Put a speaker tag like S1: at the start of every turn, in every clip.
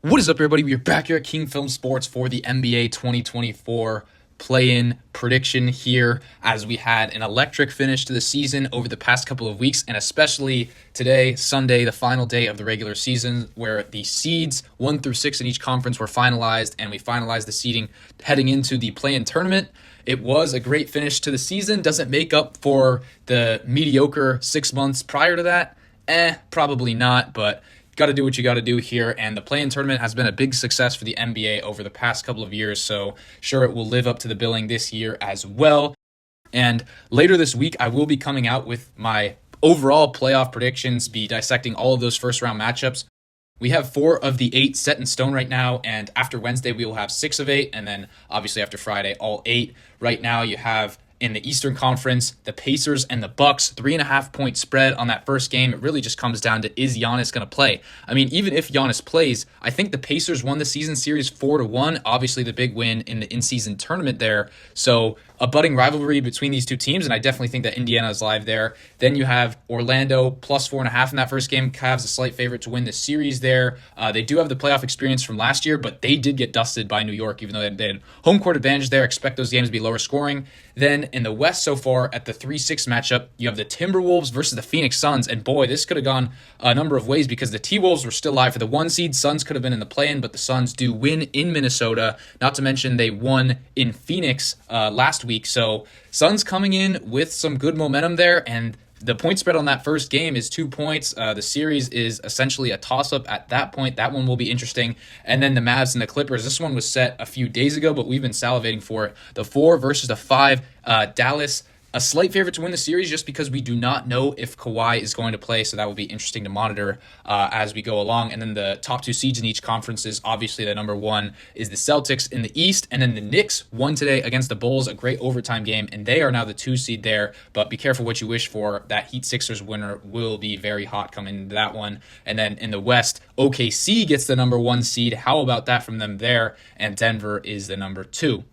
S1: What is up, everybody? We are back here at King Film Sports for the NBA 2024 play-in prediction here, as we had an electric finish to the season over the past couple of weeks, and especially today, Sunday, the final day of the regular season, where the seeds 1 through 6 in each conference were finalized, and we finalized the seeding heading into the play-in tournament. It was a great finish to the season. Doesn't make up for the mediocre 6 months prior to that. Probably not, but got to do what you got to do here, and the play-in tournament has been a big success for the NBA over the past couple of years, so sure, it will live up to the billing this year as well. And later this week, I will be coming out with my overall playoff predictions, be dissecting all of those first-round matchups. We have 4 of the 8 set in stone right now, and after Wednesday, we will have 6 of 8, and then obviously after Friday, all 8. Right now, you have in the Eastern Conference, the Pacers and the Bucks, 3.5-point spread on that first game. It really just comes down to, is Giannis going to play? I mean, even if Giannis plays, I think the Pacers won the season series 4-1. Obviously, the big win in the in-season tournament there. So a budding rivalry between these two teams, and I definitely think that Indiana is live there. Then you have Orlando plus 4.5 in that first game. Cavs a slight favorite to win the series there. They do have the playoff experience from last year, but they did get dusted by New York, even though they had home court advantage there. Expect those games to be lower scoring. Then in the West so far, at the 3-6 matchup, you have the Timberwolves versus the Phoenix Suns. And boy, this could have gone a number of ways because the T-Wolves were still live for the 1 seed. Suns could have been in the play-in, but the Suns do win in Minnesota. Not to mention they won in Phoenix last week. So Suns coming in with some good momentum there, and the point spread on that first game is 2 points. The series is essentially a toss-up at that point. That one will be interesting. And then the Mavs and the Clippers. This one was set a few days ago, but we've been salivating for it. The 4 versus the 5. Dallas, a slight favorite to win the series just because we do not know if Kawhi is going to play, so that will be interesting to monitor as we go along. And then the top 2 seeds in each conference is obviously the number 1 is the Celtics in the East, and then the Knicks won today against the Bulls, a great overtime game, and they are now the 2 seed there, but be careful what you wish for. That Heat Sixers winner will be very hot coming into that one. And then in the West, OKC gets the number 1 seed. How about that from them there? And Denver is the number 2.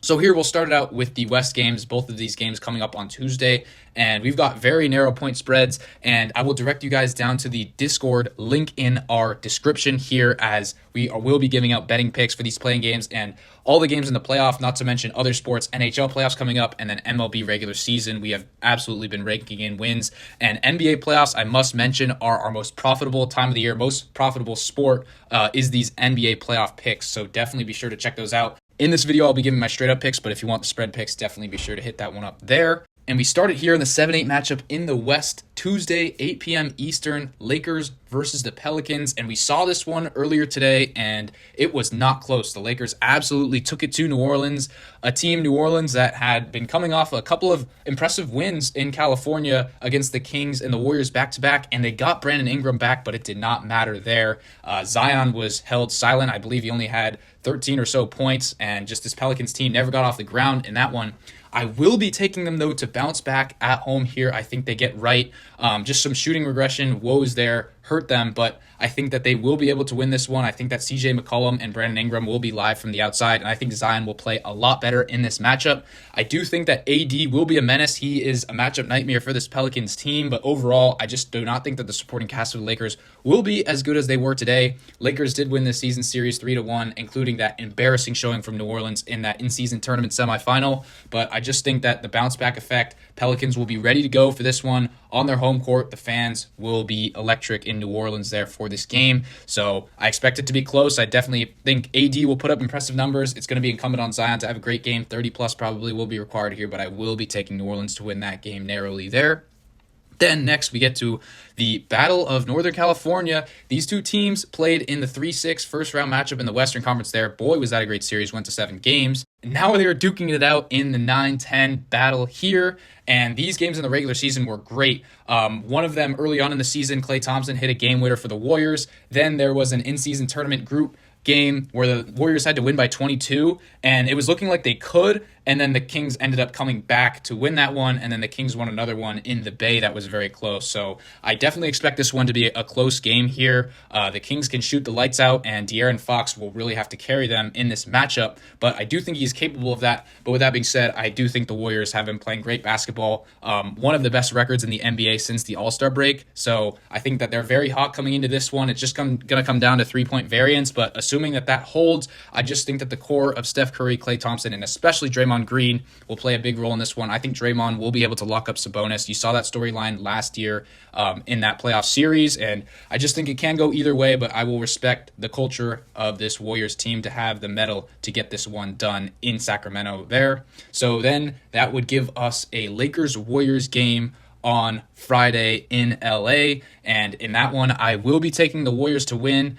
S1: So here we'll start it out with the West games, both of these games coming up on Tuesday, and we've got very narrow point spreads, and I will direct you guys down to the Discord link in our description here, as we will be giving out betting picks for these playing games and all the games in the playoff, not to mention other sports, NHL playoffs coming up, and then MLB regular season. We have absolutely been raking in wins, and NBA playoffs, I must mention, are our most profitable time of the year. Most profitable sport is these NBA playoff picks, so definitely be sure to check those out. In this video, I'll be giving my straight-up picks, but if you want the spread picks, definitely be sure to hit that one up there. And we started here in the 7-8 matchup in the West, Tuesday, 8 p.m. Eastern, Lakers versus the Pelicans. And we saw this one earlier today, and it was not close. The Lakers absolutely took it to New Orleans, a team, New Orleans, that had been coming off a couple of impressive wins in California against the Kings and the Warriors back-to-back, and they got Brandon Ingram back, but it did not matter there. Zion was held silent. I believe he only had 13 or so points, and just this Pelicans team never got off the ground in that one. I will be taking them, though, to bounce back at home here. I think they get right. Just some shooting regression woes there hurt them, but I think that they will be able to win this one. I think that CJ McCollum and Brandon Ingram will be live from the outside, and I think Zion will play a lot better in this matchup. I do think that AD will be a menace. He is a matchup nightmare for this Pelicans team, but overall, I just do not think that the supporting cast of the Lakers will be as good as they were today. Lakers did win this season series 3-1, including that embarrassing showing from New Orleans in that in-season tournament semifinal, but I just think that the bounce-back effect, Pelicans will be ready to go for this one on their home court. The fans will be electric in New Orleans there for this game. So I expect it to be close. I definitely think AD will put up impressive numbers. It's going to be incumbent on Zion to have a great game. 30 plus probably will be required here, but I will be taking New Orleans to win that game narrowly there. Then next we get to the Battle of Northern California. These two teams played in the 3-6 first-round matchup in the Western Conference there. Boy, was that a great series. Went to 7 games. Now they are duking it out in the 9-10 battle here, and these games in the regular season were great. One of them early on in the season, Klay Thompson hit a game winner for the Warriors. Then there was an in-season tournament group game where the Warriors had to win by 22, and it was looking like they could, And then the Kings ended up coming back to win that one, and then the Kings won another one in the Bay that was very close. So I definitely expect this one to be a close game here. The Kings can shoot the lights out, and De'Aaron Fox will really have to carry them in this matchup, but I do think he's capable of that. But with that being said, I do think the Warriors have been playing great basketball, one of the best records in the NBA since the All-Star break. So I think that they're very hot coming into this one. It's just going to come down to 3-point variance, but assuming that holds, I just think that the core of Steph Curry, Klay Thompson, and especially Draymond Green will play a big role in this one. I think Draymond will be able to lock up Sabonis. You saw that storyline last year in that playoff series, and I just think it can go either way, but I will respect the culture of this Warriors team to have the mettle to get this one done in Sacramento there. So then that would give us a Lakers-Warriors game on Friday in LA, and in that one I will be taking the Warriors to win.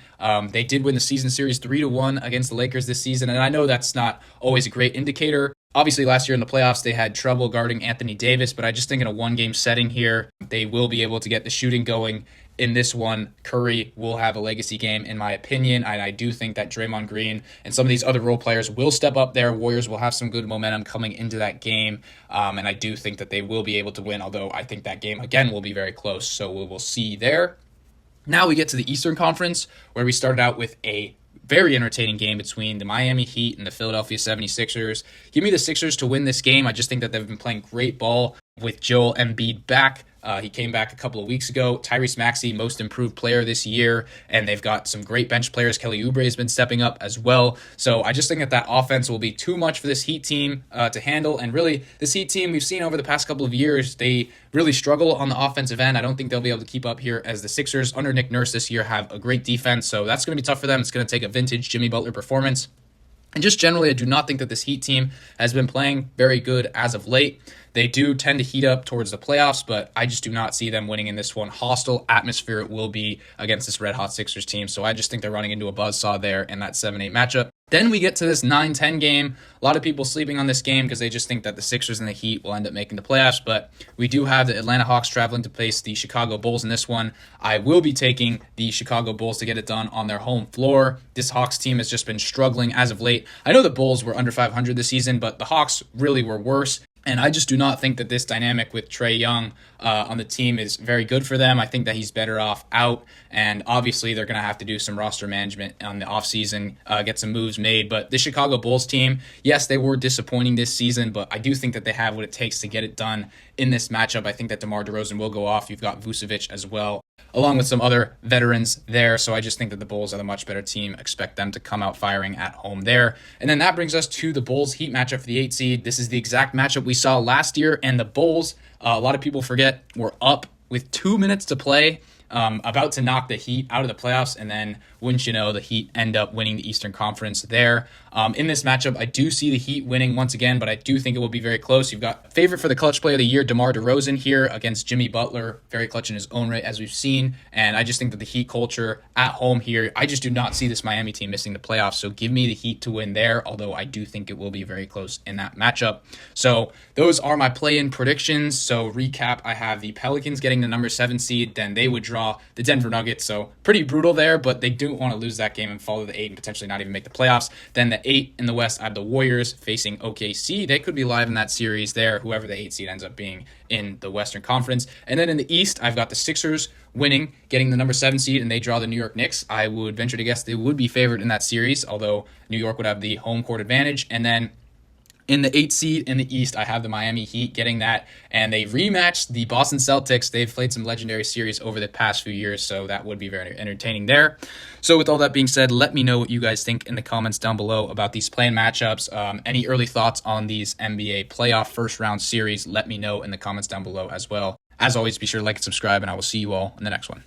S1: They did win the season series 3-1 against the Lakers this season, and I know that's not always a great indicator. Obviously, last year in the playoffs, they had trouble guarding Anthony Davis, but I just think in a one-game setting here, they will be able to get the shooting going. In this one, Curry will have a legacy game, in my opinion, and I do think that Draymond Green and some of these other role players will step up there. Warriors will have some good momentum coming into that game, and I do think that they will be able to win, although I think that game, again, will be very close, so we will see there. Now we get to the Eastern Conference, where we started out with a very entertaining game between the Miami Heat and the Philadelphia 76ers. Give me the Sixers to win this game. I just think that they've been playing great ball with Joel Embiid back. He came back a couple of weeks ago. Tyrese Maxey, most improved player this year, and they've got some great bench players. Kelly Oubre has been stepping up as well. So I just think that offense will be too much for this Heat team to handle. And really, this Heat team we've seen over the past couple of years, they really struggle on the offensive end. I don't think they'll be able to keep up here, as the Sixers under Nick Nurse this year have a great defense. So that's going to be tough for them. It's going to take a vintage Jimmy Butler performance. And just generally, I do not think that this Heat team has been playing very good as of late. They do tend to heat up towards the playoffs, but I just do not see them winning in this one. Hostile atmosphere it will be against this red-hot Sixers team, so I just think they're running into a buzzsaw there in that 7-8 matchup. Then we get to this 9-10 game. A lot of people sleeping on this game because they just think that the Sixers and the Heat will end up making the playoffs, but we do have the Atlanta Hawks traveling to face the Chicago Bulls in this one. I will be taking the Chicago Bulls to get it done on their home floor. This Hawks team has just been struggling as of late. I know the Bulls were under 500 this season, but the Hawks really were worse. And I just do not think that this dynamic with Trae Young on the team is very good for them. I think that he's better off out, and obviously they're going to have to do some roster management on the offseason, get some moves made. But the Chicago Bulls team, yes, they were disappointing this season, but I do think that they have what it takes to get it done in this matchup. I think that DeMar DeRozan will go off. You've got Vucevic as well, along with some other veterans there. So I just think that the Bulls are the much better team. Expect them to come out firing at home there. And then that brings us to the Bulls Heat matchup for the 8 seed. This is the exact matchup we saw last year, and the Bulls, a lot of people forget, were up with 2 minutes to play, about to knock the Heat out of the playoffs, and then, wouldn't you know, the Heat end up winning the Eastern Conference there. In this matchup, I do see the Heat winning once again, but I do think it will be very close. You've got favorite for the clutch player of the year, DeMar DeRozan here against Jimmy Butler, very clutch in his own right, as we've seen, and I just think that the Heat culture at home here, I just do not see this Miami team missing the playoffs, so give me the Heat to win there, although I do think it will be very close in that matchup. So those are my play-in predictions. So recap, I have the Pelicans getting the number 7 seed, then they would draw the Denver Nuggets, so pretty brutal there, but they do want to lose that game and fall to the 8 and potentially not even make the playoffs. Then the 8 in the West, I have the Warriors facing OKC. They could be live in that series there, whoever the 8 seed ends up being in the Western Conference. And then in the East, I've got the Sixers winning, getting the number 7 seed, and they draw the New York Knicks. I would venture to guess they would be favored in that series, although New York would have the home court advantage. And then in the 8 seed in the East, I have the Miami Heat getting that, and they rematched the Boston Celtics. They've played some legendary series over the past few years, so that would be very entertaining there. So with all that being said, let me know what you guys think in the comments down below about these play-in matchups. Any early thoughts on these NBA playoff first-round series, let me know in the comments down below as well. As always, be sure to like and subscribe, and I will see you all in the next one.